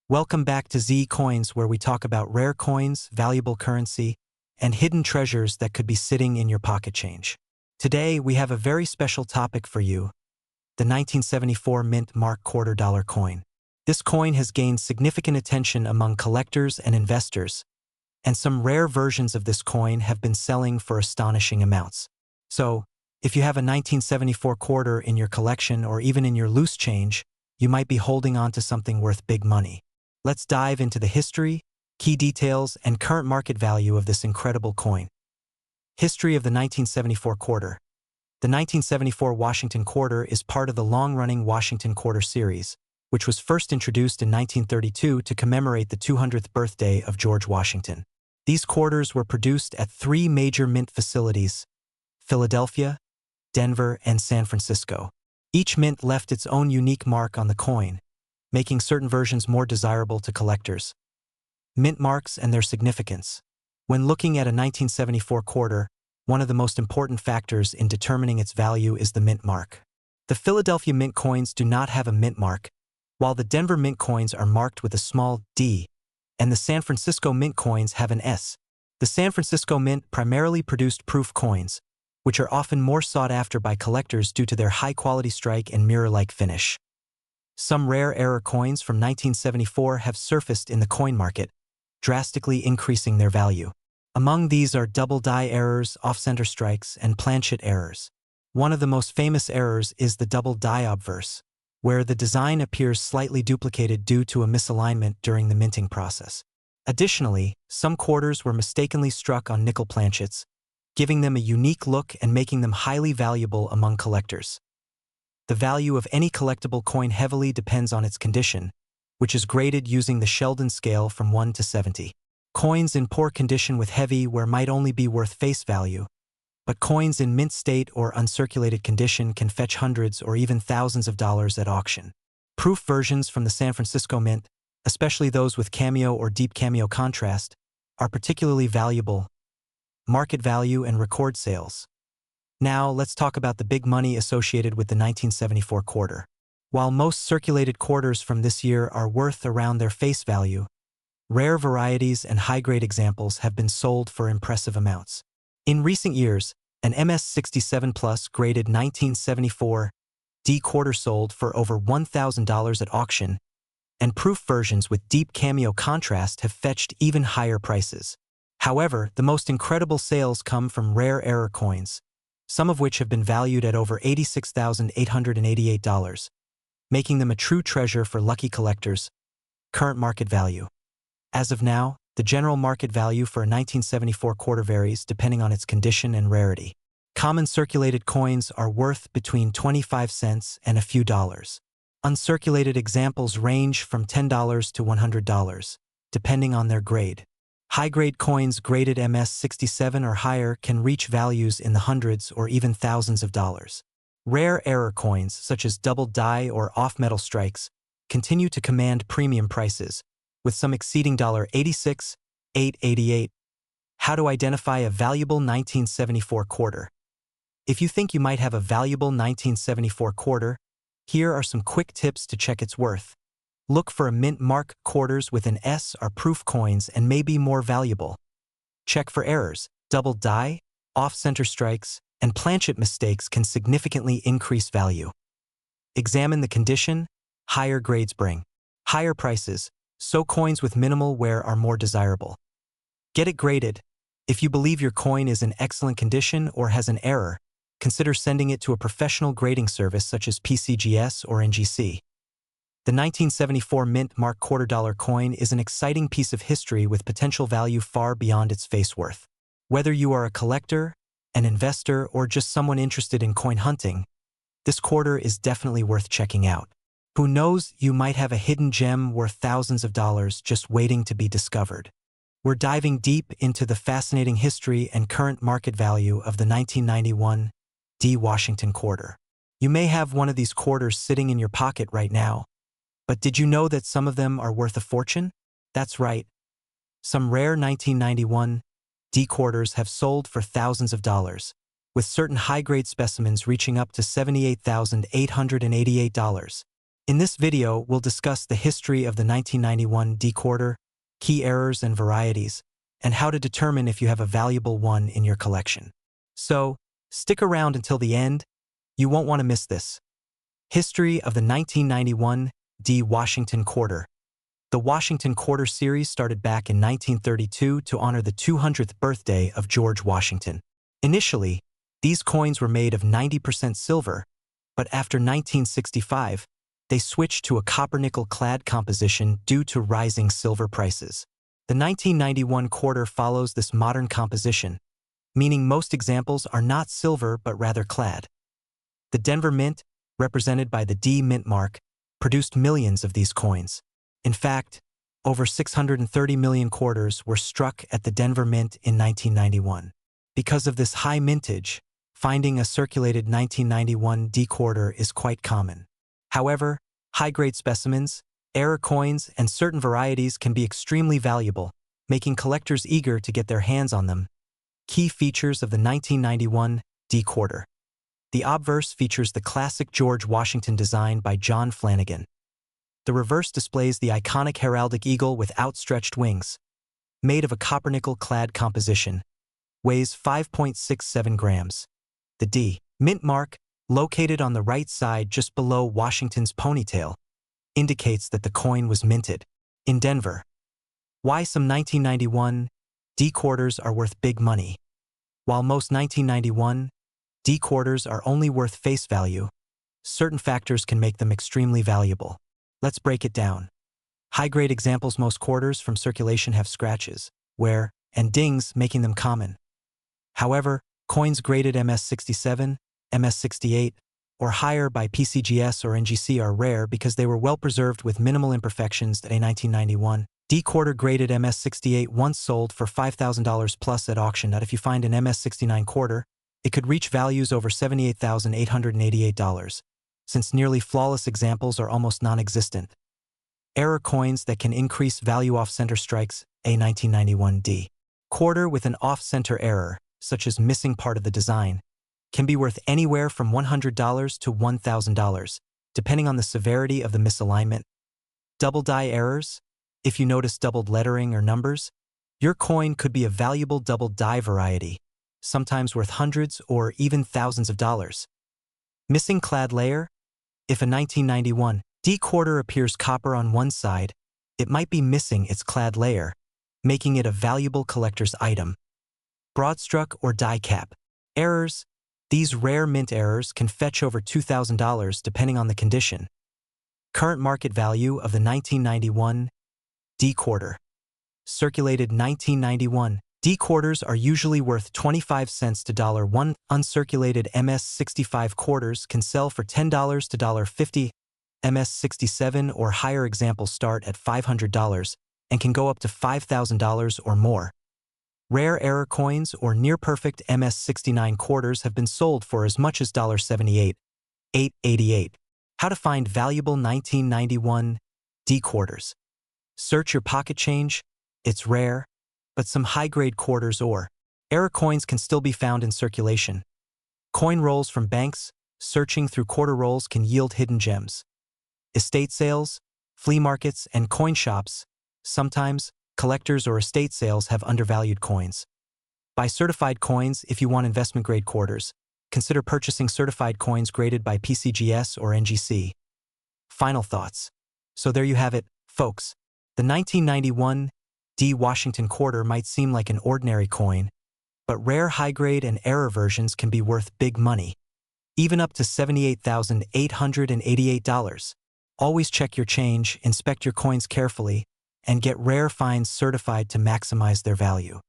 Welcome back to Z Coins, where we talk about rare coins, valuable currency, and hidden treasures that could be sitting in your pocket change. Today, we have a very special topic for you, the 1974 Mint Mark $quarter coin. This coin has gained significant attention among collectors and investors, and some rare versions of this coin have been selling for astonishing amounts. So, if you have a 1974 quarter in your collection or even in your loose change, you might be holding on to something worth big money. Let's dive into the history, key details, and current market value of this incredible coin. History of the 1974 quarter. The 1974 Washington quarter is part of the long-running Washington quarter series, which was first introduced in 1932 to commemorate the 200th birthday of George Washington. These quarters were produced at three major mint facilities: Philadelphia, Denver, and San Francisco. Each mint left its own unique mark on the coin, making certain versions more desirable to collectors. Mint marks and their significance. When looking at a 1974 quarter, one of the most important factors in determining its value is the mint mark. The Philadelphia mint coins do not have a mint mark, while the Denver mint coins are marked with a small D, and the San Francisco mint coins have an S. The San Francisco mint primarily produced proof coins, which are often more sought after by collectors due to their high-quality strike and mirror-like finish. Some rare error coins from 1974 have surfaced in the coin market, drastically increasing their value. Among these are double die errors, off-center strikes, and planchet errors. One of the most famous errors is the double die obverse, where the design appears slightly duplicated due to a misalignment during the minting process. Additionally, some quarters were mistakenly struck on nickel planchets, giving them a unique look and making them highly valuable among collectors. The value of any collectible coin heavily depends on its condition, which is graded using the Sheldon scale from 1 to 70. Coins in poor condition with heavy wear might only be worth face value, but coins in mint state or uncirculated condition can fetch hundreds or even thousands of dollars at auction. Proof versions from the San Francisco Mint, especially those with cameo or deep cameo contrast, are particularly valuable. Market value and record sales. Now, let's talk about the big money associated with the 1974 quarter. While most circulated quarters from this year are worth around their face value, rare varieties and high-grade examples have been sold for impressive amounts. In recent years, an MS-67 Plus graded 1974 D quarter sold for over $1,000 at auction, and proof versions with deep cameo contrast have fetched even higher prices. However, the most incredible sales come from rare error coins, some of which have been valued at over $86,888, making them a true treasure for lucky collectors. Current market value. As of now, the general market value for a 1974 quarter varies depending on its condition and rarity. Common circulated coins are worth between 25 cents and a few dollars. Uncirculated examples range from $10 to $100, depending on their grade. High-grade coins graded MS-67 or higher can reach values in the hundreds or even thousands of dollars. Rare error coins, such as double die or off-metal strikes, continue to command premium prices, with some exceeding $86, $888. How to identify a valuable 1974 quarter? If you think you might have a valuable 1974 quarter, here are some quick tips to check its worth. Look for a mint mark. Quarters with an S are proof coins and may be more valuable. Check for errors. Double die, off-center strikes, and planchet mistakes can significantly increase value. Examine the condition. Higher grades bring higher prices, so coins with minimal wear are more desirable. Get it graded. If you believe your coin is in excellent condition or has an error, consider sending it to a professional grading service such as PCGS or NGC. The 1974 Mint Mark $quarter coin is an exciting piece of history with potential value far beyond its face worth. Whether you are a collector, an investor, or just someone interested in coin hunting, this quarter is definitely worth checking out. Who knows, you might have a hidden gem worth thousands of dollars just waiting to be discovered. We're diving deep into the fascinating history and current market value of the 1991 D Washington quarter. You may have one of these quarters sitting in your pocket right now, but did you know that some of them are worth a fortune? That's right. Some rare 1991 D quarters have sold for thousands of dollars, with certain high-grade specimens reaching up to $78,888. In this video, we'll discuss the history of the 1991 D quarter, key errors and varieties, and how to determine if you have a valuable one in your collection. So, stick around until the end. You won't want to miss this. History of the 1991 D Washington quarter. The Washington Quarter series started back in 1932 to honor the 200th birthday of George Washington. Initially, these coins were made of 90% silver, but after 1965, they switched to a copper-nickel clad composition due to rising silver prices. The 1991 quarter follows this modern composition, meaning most examples are not silver but rather clad. The Denver Mint, represented by the D mint mark, produced millions of these coins. In fact, over 630 million quarters were struck at the Denver Mint in 1991. Because of this high mintage, finding a circulated 1991 D quarter is quite common. However, high-grade specimens, error coins, and certain varieties can be extremely valuable, making collectors eager to get their hands on them. Key features of the 1991 D quarter. The obverse features the classic George Washington design by John Flanagan. The reverse displays the iconic heraldic eagle with outstretched wings. Made of a copper-nickel clad composition, weighs 5.67 grams. The D mint mark, located on the right side just below Washington's ponytail, indicates that the coin was minted in Denver. Why some 1991 D quarters are worth big money. While most 1991 D quarters are only worth face value, certain factors can make them extremely valuable. Let's break it down. High-grade examples: most quarters from circulation have scratches, wear, and dings, making them common. However, coins graded MS67, MS68, or higher by PCGS or NGC are rare because they were well preserved with minimal imperfections. A 1991 D quarter graded MS68 once sold for $5,000 plus at auction. If you find an MS69 quarter, it could reach values over $78,888, since nearly flawless examples are almost non-existent. Error coins that can increase value: off-center strikes. A 1991 D quarter with an off-center error, such as missing part of the design, can be worth anywhere from $100 to $1,000, depending on the severity of the misalignment. Double die errors. If you notice doubled lettering or numbers, your coin could be a valuable double die variety, sometimes worth hundreds or even thousands of dollars. Missing clad layer. If a 1991 D quarter appears copper on one side, it might be missing its clad layer, making it a valuable collector's item. Broadstruck or die cap errors. These rare mint errors can fetch over $2,000 depending on the condition. Current market value of the 1991 D quarter. Circulated 1991 D quarters are usually worth 25 cents to $1. Uncirculated MS65 quarters can sell for $10 to $50. MS67 or higher examples start at $500 and can go up to $5,000 or more. Rare error coins or near-perfect MS69 quarters have been sold for as much as $78, $888. How to find valuable 1991 D quarters. Search your pocket change. It's rare, but some high-grade quarters or error coins can still be found in circulation. Coin rolls from banks. Searching through quarter rolls can yield hidden gems. Estate sales, flea markets, and coin shops. Sometimes, collectors or estate sales have undervalued coins. Buy certified coins. If you want investment-grade quarters, consider purchasing certified coins graded by PCGS or NGC. Final thoughts. So there you have it, folks. The 1991 D Washington quarter might seem like an ordinary coin, but rare high-grade and error versions can be worth big money, even up to $78,888. Always check your change, inspect your coins carefully, and get rare finds certified to maximize their value.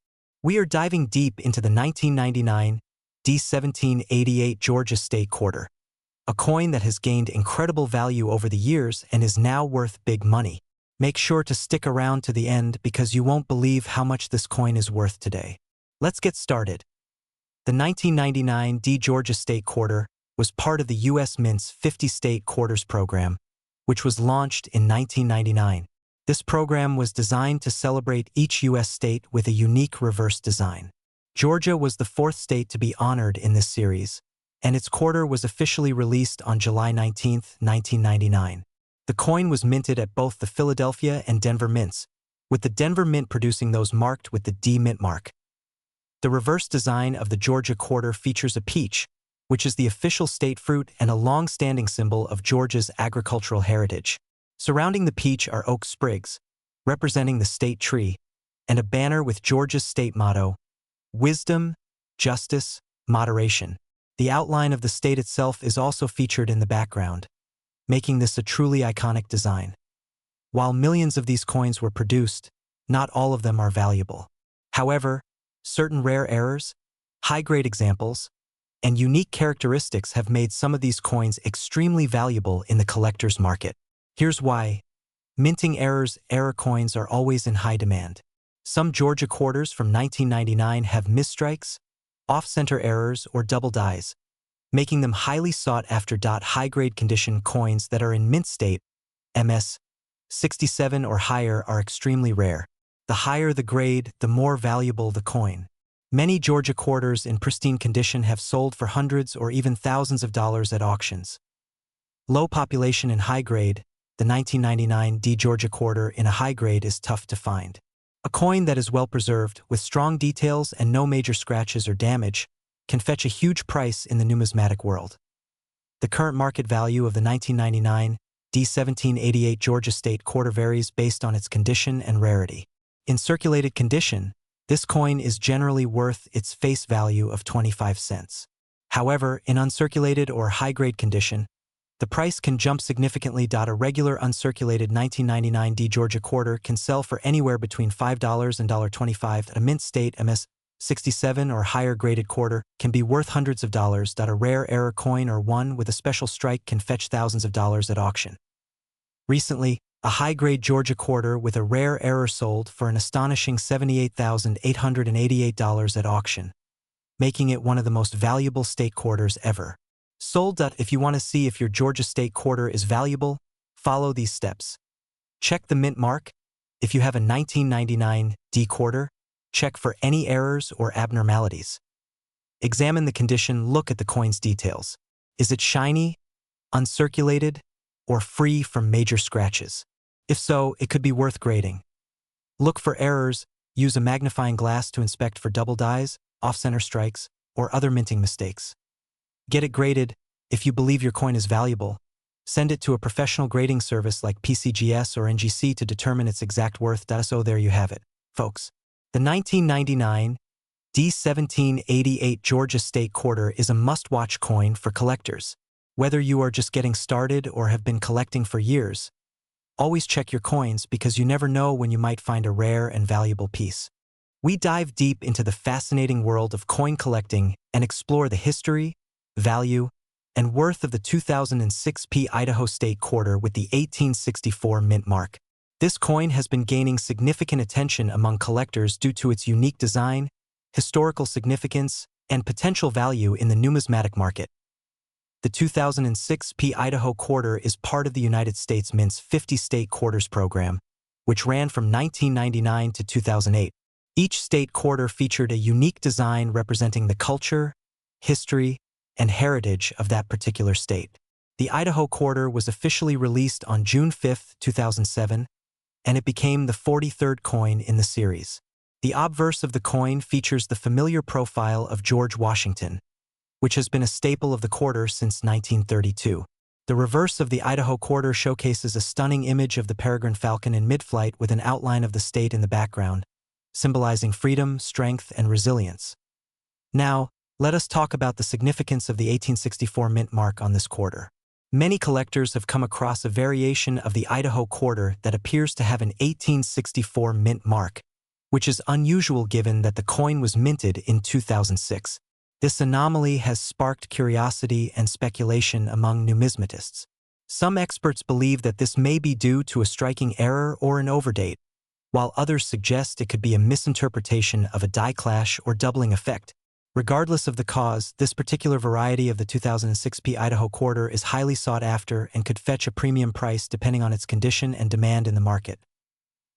We are diving deep into the 1999 D1788 Georgia State Quarter, a coin that has gained incredible value over the years and is now worth big money. Make sure to stick around to the end because you won't believe how much this coin is worth today. Let's get started. The 1999 D Georgia State Quarter was part of the U.S. Mint's 50 State Quarters program, which was launched in 1999. This program was designed to celebrate each U.S. state with a unique reverse design. Georgia was the fourth state to be honored in this series, and its quarter was officially released on July 19, 1999. The coin was minted at both the Philadelphia and Denver mints, with the Denver mint producing those marked with the D mint mark. The reverse design of the Georgia quarter features a peach, which is the official state fruit and a long-standing symbol of Georgia's agricultural heritage. Surrounding the peach are oak sprigs, representing the state tree, and a banner with Georgia's state motto, wisdom, justice, moderation. The outline of the state itself is also featured in the background, making this a truly iconic design. While millions of these coins were produced, not all of them are valuable. However, certain rare errors, high-grade examples, and unique characteristics have made some of these coins extremely valuable in the collector's market. Here's why. Minting error coins are always in high demand. Some Georgia quarters from 1999 have misstrikes, off-center errors, or double dies, making them highly sought-after. High-grade condition coins that are in mint state, MS 67 or higher, are extremely rare. The higher the grade, the more valuable the coin. Many Georgia quarters in pristine condition have sold for hundreds or even thousands of dollars at auctions. Low population in high grade, the 1999 D Georgia quarter in a high grade is tough to find. A coin that is well preserved, with strong details and no major scratches or damage, can fetch a huge price in the numismatic world. The current market value of the 1999 D1788 Georgia State quarter varies based on its condition and rarity. In circulated condition, this coin is generally worth its face value of 25 cents. However, in uncirculated or high-grade condition, the price can jump significantly. A regular uncirculated 1999 D Georgia quarter can sell for anywhere between $5 and $25. A mint state MS 67 or higher graded quarter can be worth hundreds of dollars. A rare error coin or one with a special strike can fetch thousands of dollars at auction. Recently, a high-grade Georgia quarter with a rare error sold for an astonishing $78,888 at auction, making it one of the most valuable state quarters ever. Sold. If you want to see if your Georgia state quarter is valuable, follow these steps. Check the mint mark. If you have a 1999 D quarter, check for any errors or abnormalities. Examine the condition. Look at the coin's details. Is it shiny, uncirculated, or free from major scratches? If so, it could be worth grading. Look for errors. Use a magnifying glass to inspect for double dies, off-center strikes, or other minting mistakes. Get it graded. If you believe your coin is valuable, send it to a professional grading service like PCGS or NGC to determine its exact worth. So there you have it, folks. The 1999 D1788 Georgia State quarter is a must-watch coin for collectors. Whether you are just getting started or have been collecting for years, always check your coins because you never know when you might find a rare and valuable piece. We dive deep into the fascinating world of coin collecting and explore the history, value, and worth of the 2006 Idaho State quarter with the 1864 mint mark. This coin has been gaining significant attention among collectors due to its unique design, historical significance, and potential value in the numismatic market. The 2006 Idaho quarter is part of the United States Mint's 50 state quarters program, which ran from 1999 to 2008. Each state quarter featured a unique design representing the culture, history, and heritage of that particular state. The Idaho quarter was officially released on June 5, 2007, and it became the 43rd coin in the series. The obverse of the coin features the familiar profile of George Washington, which has been a staple of the quarter since 1932. The reverse of the Idaho quarter showcases a stunning image of the peregrine falcon in mid-flight with an outline of the state in the background, symbolizing freedom, strength, and resilience. Now, let us talk about the significance of the 1864 mint mark on this quarter. Many collectors have come across a variation of the Idaho quarter that appears to have an 1864 mint mark, which is unusual given that the coin was minted in 2006. This anomaly has sparked curiosity and speculation among numismatists. Some experts believe that this may be due to a striking error or an overdate, while others suggest it could be a misinterpretation of a die clash or doubling effect. Regardless of the cause, this particular variety of the 2006 Idaho quarter is highly sought after and could fetch a premium price depending on its condition and demand in the market.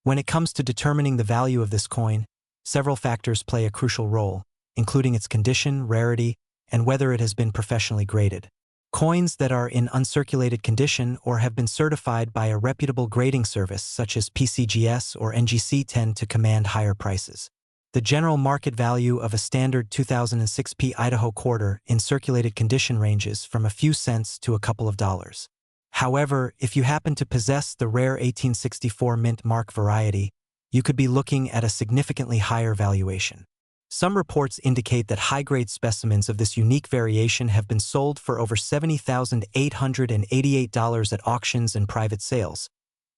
When it comes to determining the value of this coin, several factors play a crucial role, including its condition, rarity, and whether it has been professionally graded. Coins that are in uncirculated condition or have been certified by a reputable grading service such as PCGS or NGC tend to command higher prices. The general market value of a standard 2006 Idaho quarter in circulated condition ranges from a few cents to a couple of dollars. However, if you happen to possess the rare 1864 mint mark variety, you could be looking at a significantly higher valuation. Some reports indicate that high-grade specimens of this unique variation have been sold for over $70,888 at auctions and private sales,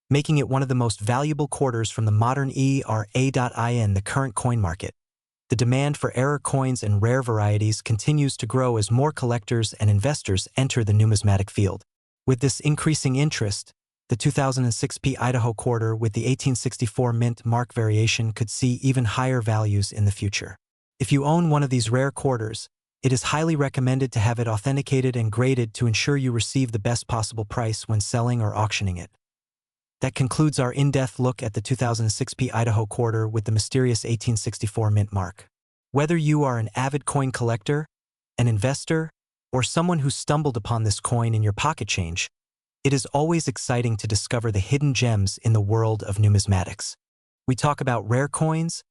making it one of the most valuable quarters from the modern era. In the current coin market, the demand for error coins and rare varieties continues to grow as more collectors and investors enter the numismatic field. With this increasing interest, the 2006 Idaho quarter with the 1864 mint mark variation could see even higher values in the future. If you own one of these rare quarters, it is highly recommended to have it authenticated and graded to ensure you receive the best possible price when selling or auctioning it. That concludes our in-depth look at the 2006 Idaho quarter with the mysterious 1864 mint mark. Whether you are an avid coin collector, an investor, or someone who stumbled upon this coin in your pocket change, it is always exciting to discover the hidden gems in the world of numismatics. We talk about rare coins,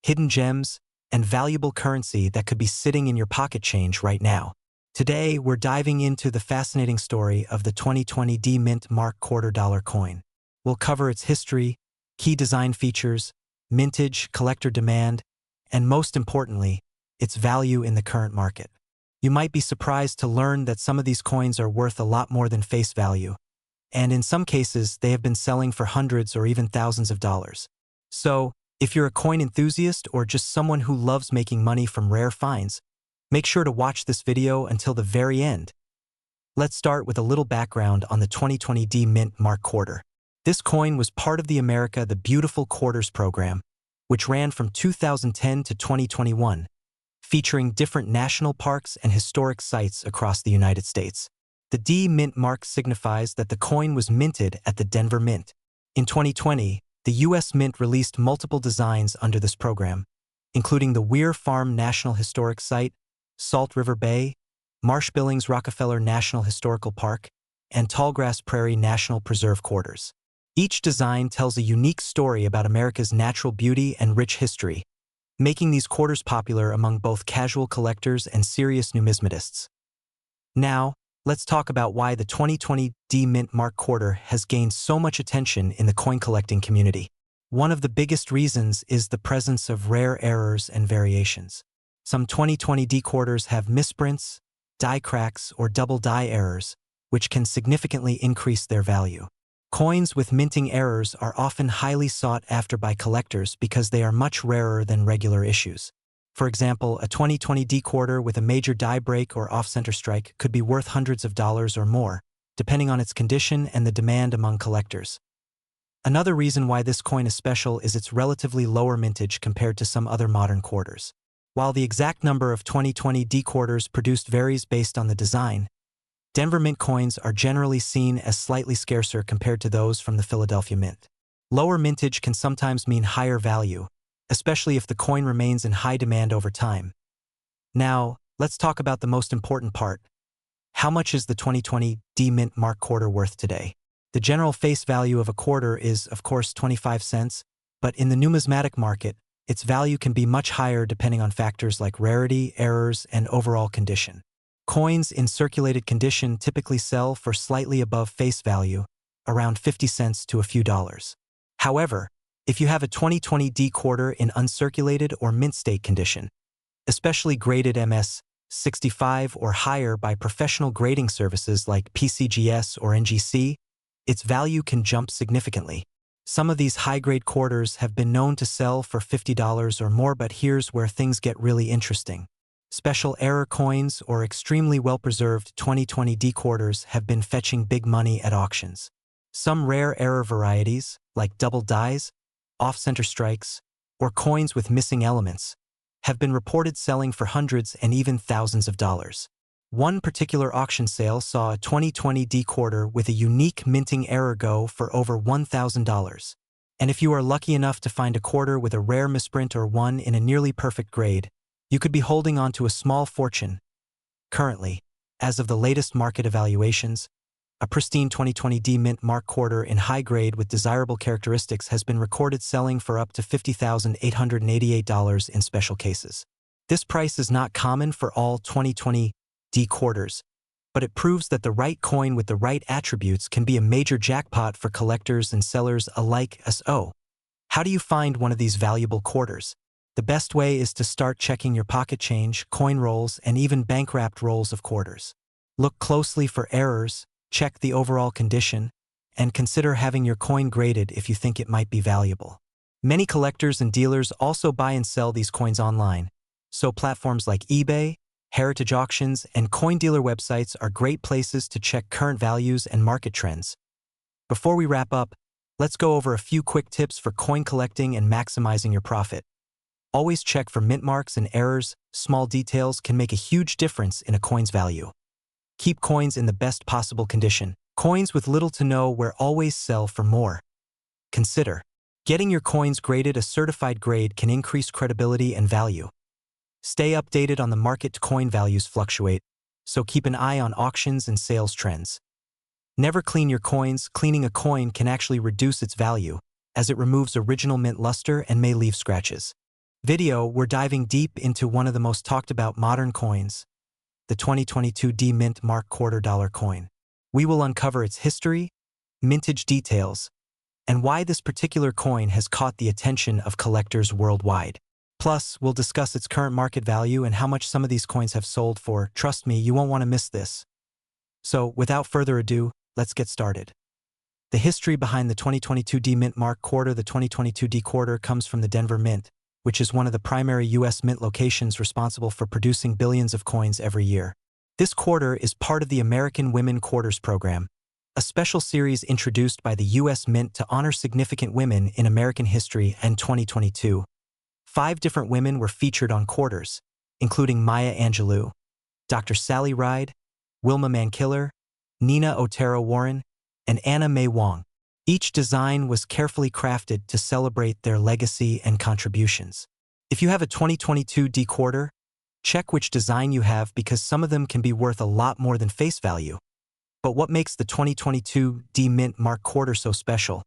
hidden gems, and valuable currency that could be sitting in your pocket change right now. Today, we're diving into the fascinating story of the 2020 D Mint Mark $quarter coin. We'll cover its history, key design features, mintage, collector demand, and most importantly, its value in the current market. You might be surprised to learn that some of these coins are worth a lot more than face value, and in some cases, they have been selling for hundreds or even thousands of dollars. So, if you're a coin enthusiast or just someone who loves making money from rare finds, make sure to watch this video until the very end. Let's start with a little background on the 2020 D Mint Mark quarter. This coin was part of the America the Beautiful Quarters program, which ran from 2010 to 2021, featuring different national parks and historic sites across the United States. The D Mint mark signifies that the coin was minted at the Denver Mint. In 2020, the U.S. Mint released multiple designs under this program, including the Weir Farm National Historic Site, Salt River Bay, Marsh Billings Rockefeller National Historical Park, and Tallgrass Prairie National Preserve quarters. Each design tells a unique story about America's natural beauty and rich history, making these quarters popular among both casual collectors and serious numismatists. Now, let's talk about why the 2020 D Mint Mark quarter has gained so much attention in the coin collecting community. One of the biggest reasons is the presence of rare errors and variations. Some 2020 D quarters have misprints, die cracks, or double die errors, which can significantly increase their value. Coins with minting errors are often highly sought after by collectors because they are much rarer than regular issues. For example, a 2020 D quarter with a major die break or off-center strike could be worth hundreds of dollars or more, depending on its condition and the demand among collectors. Another reason why this coin is special is its relatively lower mintage compared to some other modern quarters. While the exact number of 2020 D quarters produced varies based on the design, Denver Mint coins are generally seen as slightly scarcer compared to those from the Philadelphia Mint. Lower mintage can sometimes mean higher value, especially if the coin remains in high demand over time. Now, let's talk about the most important part. How much is the 2020 D Mint Mark quarter worth today? The general face value of a quarter is, of course, 25 cents, but in the numismatic market, its value can be much higher depending on factors like rarity, errors, and overall condition. Coins in circulated condition typically sell for slightly above face value, around 50 cents to a few dollars. However, if you have a 2020 D quarter in uncirculated or mint state condition, especially graded MS-65 or higher by professional grading services like PCGS or NGC, its value can jump significantly. Some of these high-grade quarters have been known to sell for $50 or more, but here's where things get really interesting. Special error coins or extremely well-preserved 2020 D quarters have been fetching big money at auctions. Some rare error varieties, like double dies, off-center strikes, or coins with missing elements, have been reported selling for hundreds and even thousands of dollars. One particular auction sale saw a 2020 D quarter with a unique minting error go for over $1,000. And if you are lucky enough to find a quarter with a rare misprint or one in a nearly perfect grade, you could be holding on to a small fortune. Currently, As of the latest market evaluations, a pristine 2020 D Mint Mark quarter in high grade with desirable characteristics has been recorded selling for up to $50,888 in special cases. This price is not common for all 2020 D quarters, but it proves that the right coin with the right attributes can be a major jackpot for collectors and sellers alike. So, how do you find one of these valuable quarters? The best way is to start checking your pocket change, coin rolls, and even bank-wrapped rolls of quarters. Look closely for errors, check the overall condition, and consider having your coin graded if you think it might be valuable. Many collectors and dealers also buy and sell these coins online, so platforms like eBay, heritage auctions, and coin dealer websites are great places to check current values and market trends. Before we wrap up, let's go over a few quick tips for coin collecting and maximizing your profit. Always check for mint marks and errors. Small details can make a huge difference in a coin's value. Keep coins in the best possible condition. Coins with little to no wear always sell for more. Consider getting your coins graded. A certified grade can increase credibility and value. Stay updated on the market. Coin values fluctuate, so keep an eye on auctions and sales trends. Never clean your coins. Cleaning a coin can actually reduce its value, as it removes original mint luster and may leave scratches. We're diving deep into one of the most talked about modern coins, the 2022 D Mint Mark $quarter coin. We will uncover its history, mintage details, and why this particular coin has caught the attention of collectors worldwide. Plus, we'll discuss its current market value and how much some of these coins have sold for. Trust me, you won't want to miss this. So, without further ado, let's get started. The history behind the 2022 D Mint Mark quarter. The 2022 D quarter comes from the Denver Mint, which is one of the primary U.S. mint locations responsible for producing billions of coins every year. This quarter is part of the American Women Quarters program, a special series introduced by the U.S. Mint to honor significant women in American history. In 2022, 5 different women were featured on quarters, including Maya Angelou, Dr. Sally Ride, Wilma Mankiller, Nina Otero Warren, and Anna May Wong. Each design was carefully crafted to celebrate their legacy and contributions. If you have a 2022 D quarter, check which design you have because some of them can be worth a lot more than face value. But what makes the 2022 D Mint Mark quarter so special?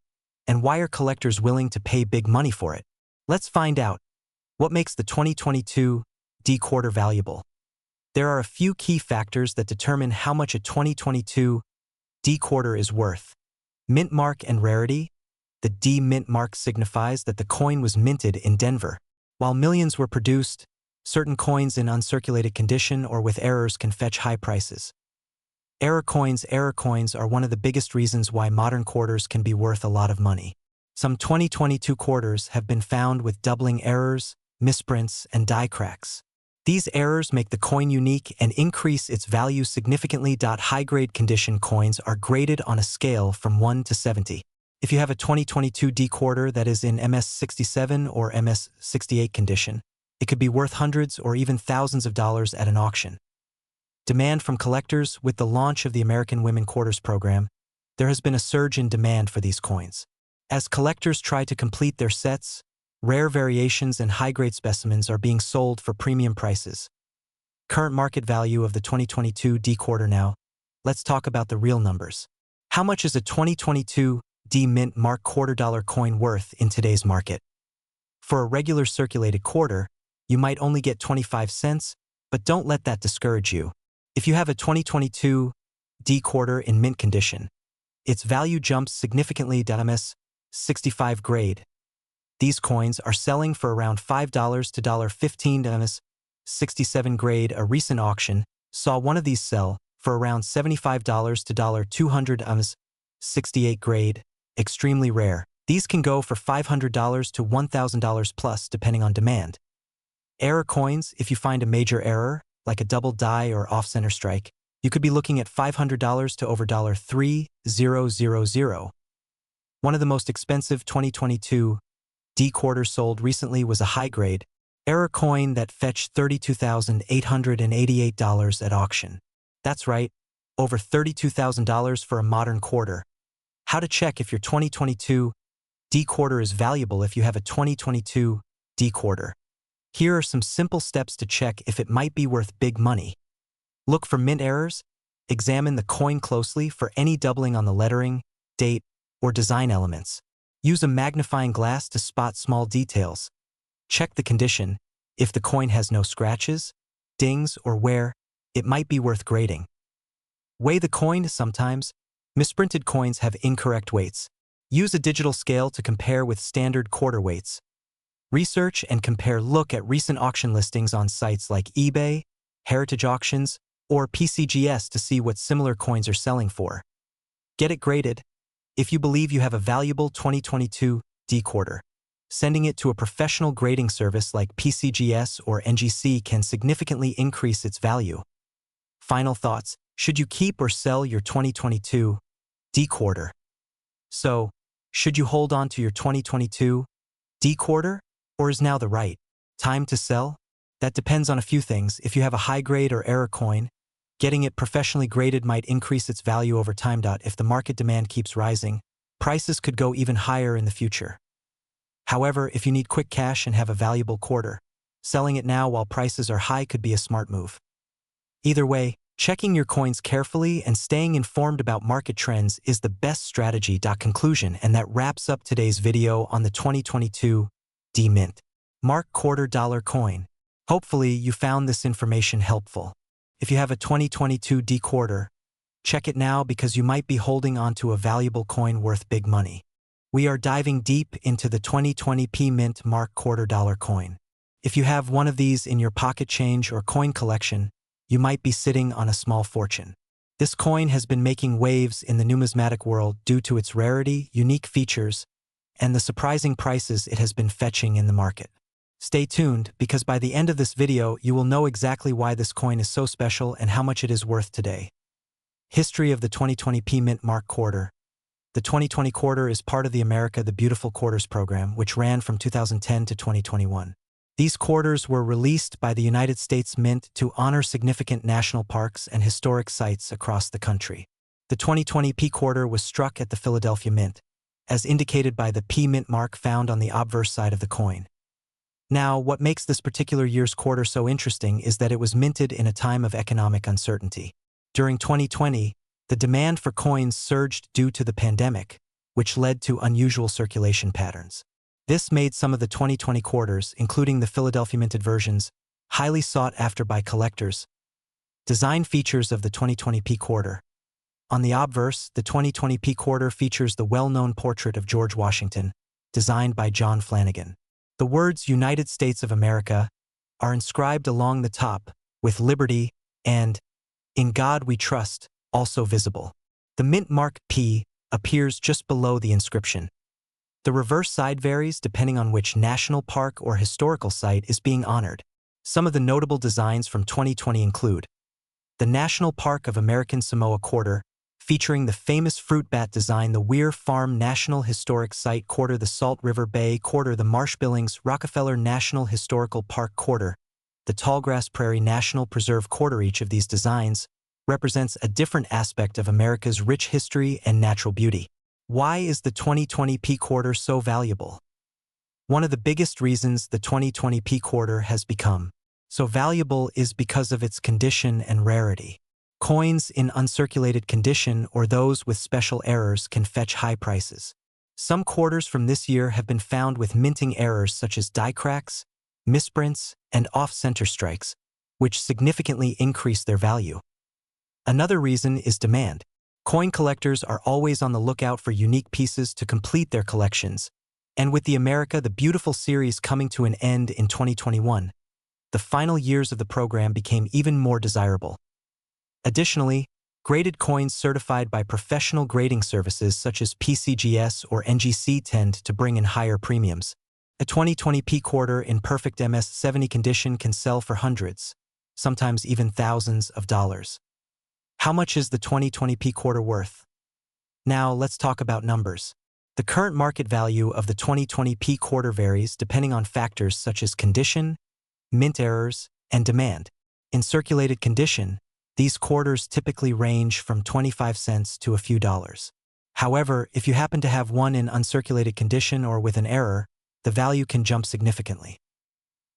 And why are collectors willing to pay big money for it? Let's find out. What makes the 2022 D quarter valuable? There are a few key factors that determine how much a 2022 D quarter is worth. Mint mark and rarity. The D Mint mark signifies that the coin was minted in Denver. While millions were produced, certain coins in uncirculated condition or with errors can fetch high prices. Error coins are one of the biggest reasons why modern quarters can be worth a lot of money. Some 2022 quarters have been found with doubling errors, misprints, and die cracks. These errors make the coin unique and increase its value significantly. High-grade condition coins are graded on a scale from 1 to 70. If you have a 2022 D quarter that is in MS67 or MS68 condition, it could be worth hundreds or even thousands of dollars at an auction. Demand from collectors. With the launch of the American Women Quarters program, there has been a surge in demand for these coins. As collectors try to complete their sets, rare variations and high-grade specimens are being sold for premium prices. Current market value of the 2022 D quarter. Now, let's talk about the real numbers. How much is a 2022 D Mint Mark $quarter coin worth in today's market? For a regular circulated quarter, you might only get 25 cents, but don't let that discourage you. If you have a 2022 D quarter in mint condition, its value jumps significantly. MS65 grade. These coins are selling for around $5 to $15. 67 grade. A recent auction saw one of these sell for around $75 to $200. 68 grade. Extremely rare. These can go for $500 to $1,000 plus depending on demand. Error coins. If you find a major error, like a double die or off-center strike, you could be looking at $500 to over $3,000. One of the most expensive 2022 D quarters sold recently was a high-grade error coin that fetched $32,888 at auction. That's right, over $32,000 for a modern quarter. How to check if your 2022 D quarter is valuable. If you have a 2022 D quarter, here are some simple steps to check if it might be worth big money. Look for mint errors. Examine the coin closely for any doubling on the lettering, date, or design elements. Use a magnifying glass to spot small details. Check the condition. If the coin has no scratches, dings, or wear, it might be worth grading. Weigh the coin. Sometimes misprinted coins have incorrect weights. Use a digital scale to compare with standard quarter weights. Research and compare. Look at recent auction listings on sites like eBay, Heritage Auctions, or PCGS to see what similar coins are selling for. Get it graded. If you believe you have a valuable 2022 D quarter, sending it to a professional grading service like PCGS or NGC can significantly increase its value. Final thoughts: should you keep or sell your 2022 D quarter? So, should you hold on to your 2022 D quarter, or is now the right time to sell? That depends on a few things. If you have a high grade or error coin, getting it professionally graded might increase its value over time. If the market demand keeps rising, prices could go even higher in the future. However, if you need quick cash and have a valuable quarter, selling it now while prices are high could be a smart move. Either way, checking your coins carefully and staying informed about market trends is the best strategy. Conclusion, and that wraps up today's video on the 2022 D Mint Mark Quarter Dollar Coin. Hopefully, you found this information helpful. If you have a 2022 D quarter, check it now because you might be holding onto a valuable coin worth big money. We are diving deep into the 2020 P Mint Mark Quarter Dollar Coin. If you have one of these in your pocket change or coin collection, you might be sitting on a small fortune. This coin has been making waves in the numismatic world due to its rarity, unique features, and the surprising prices it has been fetching in the market. Stay tuned, because by the end of this video, you will know exactly why this coin is so special and how much it is worth today. History of the 2020 P Mint Mark Quarter. The 2020 quarter is part of the America the Beautiful Quarters program, which ran from 2010 to 2021. These quarters were released by the United States Mint to honor significant national parks and historic sites across the country. The 2020 P quarter was struck at the Philadelphia Mint, as indicated by the P Mint mark found on the obverse side of the coin. Now, what makes this particular year's quarter so interesting is that it was minted in a time of economic uncertainty. During 2020, the demand for coins surged due to the pandemic, which led to unusual circulation patterns. This made some of the 2020 quarters, including the Philadelphia minted versions, highly sought after by collectors. Design features of the 2020 P quarter. On the obverse, the 2020 P quarter features the well-known portrait of George Washington, designed by John Flanagan. The words United States of America are inscribed along the top, with Liberty and In God We Trust also visible. The mint mark P appears just below the inscription. The reverse side varies depending on which national park or historical site is being honored. Some of the notable designs from 2020 include the National Park of American Samoa quarter, featuring the famous fruit bat design, the Weir Farm National Historic Site quarter, the Salt River Bay quarter, the Marsh-Billings Rockefeller National Historical Park quarter, the Tallgrass Prairie National Preserve quarter. Each of these designs represents a different aspect of America's rich history and natural beauty. Why is the 2020 P quarter so valuable? One of the biggest reasons the 2020 P quarter has become so valuable is because of its condition and rarity. Coins in uncirculated condition or those with special errors can fetch high prices. Some quarters from this year have been found with minting errors such as die cracks, misprints, and off-center strikes, which significantly increase their value. Another reason is demand. Coin collectors are always on the lookout for unique pieces to complete their collections, and with the America the Beautiful series coming to an end in 2021, the final years of the program became even more desirable. Additionally, graded coins certified by professional grading services such as PCGS or NGC tend to bring in higher premiums. A 2020 P quarter in perfect MS-70 condition can sell for hundreds, sometimes even thousands of dollars. How much is the 2020 P quarter worth? Now, let's talk about numbers. The current market value of the 2020 P quarter varies depending on factors such as condition, mint errors, and demand. In circulated condition, these quarters typically range from 25 cents to a few dollars. However, if you happen to have one in uncirculated condition or with an error, the value can jump significantly.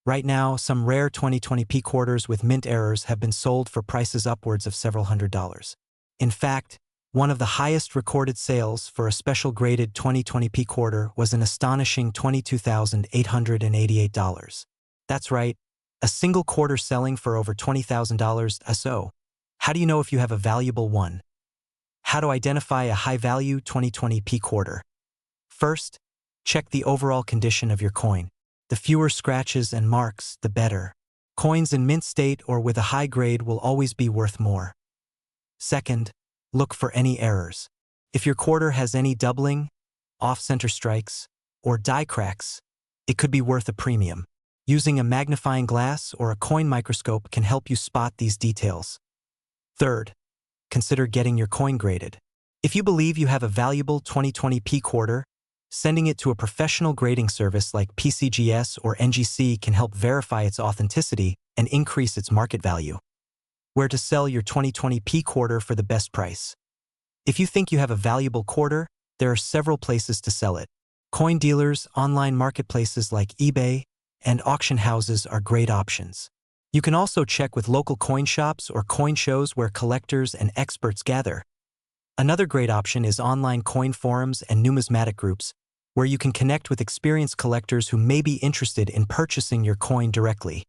Right now, some rare 2020p quarters with mint errors have been sold for prices upwards of several $100s. In fact, one of the highest recorded sales for a special graded 2020p quarter was an astonishing $22,888. That's right, a single quarter selling for over $20,000 so. How do you know if you have a valuable one? How to identify a high-value 2020p quarter? First, check the overall condition of your coin. The fewer scratches and marks, the better. Coins in mint state or with a high grade will always be worth more. Second, look for any errors. If your quarter has any doubling, off-center strikes, or die cracks, it could be worth a premium. Using a magnifying glass or a coin microscope can help you spot these details. Third, consider getting your coin graded. If you believe you have a valuable 2020p quarter, sending it to a professional grading service like PCGS or NGC can help verify its authenticity and increase its market value. Where to sell your 2020p quarter for the best price? If you think you have a valuable quarter, there are several places to sell it. Coin dealers, online marketplaces like eBay, and auction houses are great options. You can also check with local coin shops or coin shows where collectors and experts gather. Another great option is online coin forums and numismatic groups, where you can connect with experienced collectors who may be interested in purchasing your coin directly.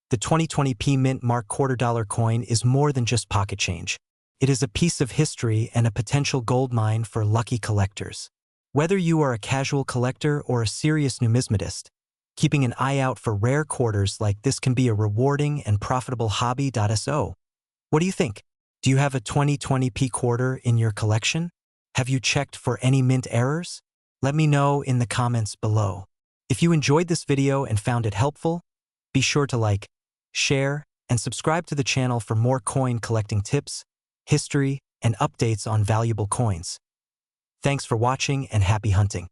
The 2020p mint mark $quarter coin is more than just pocket change. It is a piece of history and a potential gold mine for lucky collectors. Whether you are a casual collector or a serious numismatist, keeping an eye out for rare quarters like this can be a rewarding and profitable hobby. So, what do you think? Do you have a 2020p quarter in your collection? Have you checked for any mint errors? Let me know in the comments below. If you enjoyed this video and found it helpful, be sure to like, share, and subscribe to the channel for more coin collecting tips, history, and updates on valuable coins. Thanks for watching and happy hunting.